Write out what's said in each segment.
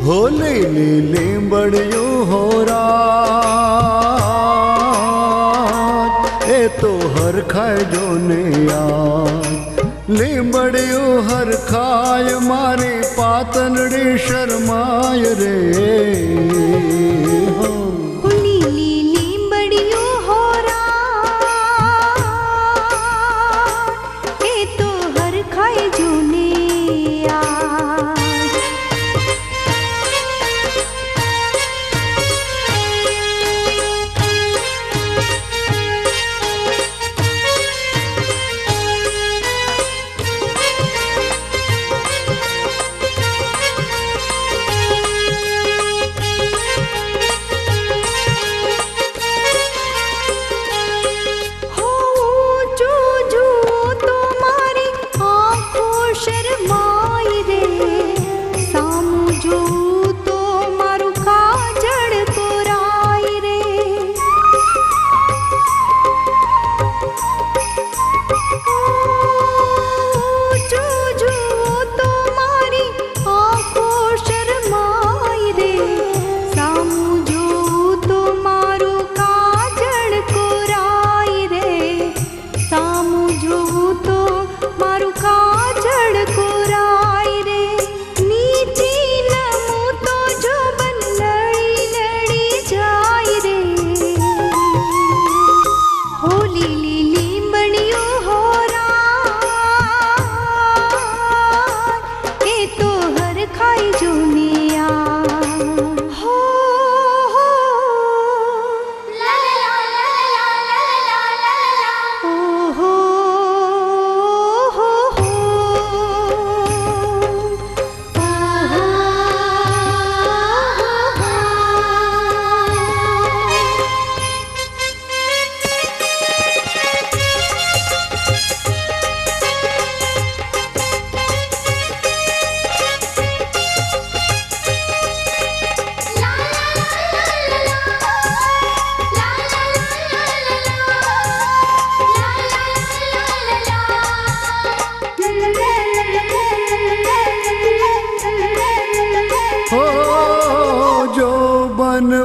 होली लीली बड़ियों हो रात ए तो हर खाए जो ने याद लीमड़ियों हर खाए मारे पातनड़ी शर्माय रे हो लीली लीमड़ियों हो रात ए तो हर खाए जो ने याद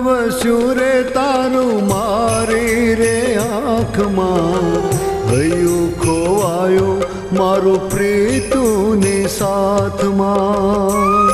વસ્યુરે તારું મારી રે આંખમાં હૈયું ખોવાયું મારું પ્રીતુની સાથમાં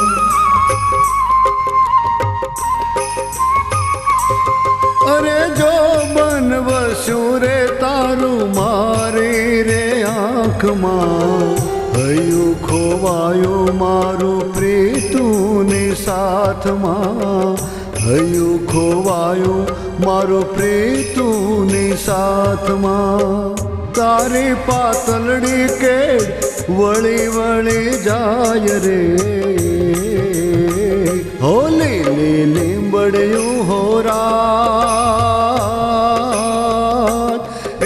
અરે જો બન વસ્યુરે તારું મારી રે આંખમાં હૈયું ખોવાયું મારું પ્રીતુની સાથમાં હૈયું ખોવાયું મારું પ્રીતુની સાથમાં તારી પાતળડી કેડ વળી વળી જાય રે હોલી લીલી બળ્યું હો રાત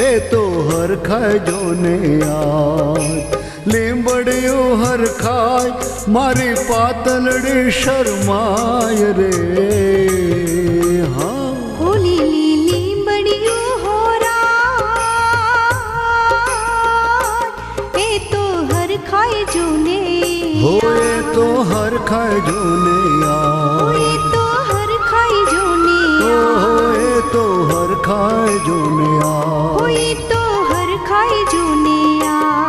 એ તો હરખાય જો ને યાદ લીંબડિયું હરખાય મારી પાતલડી શરમાય રે હા હોલી લીલી બળિયું હો રાત એ તો હરખાય જો ને હોએ તો હરખાય જો ને યાદ એ તો હરખાય જો ને હોએ તો જોને આ હોય તો હર ખાય જોને આ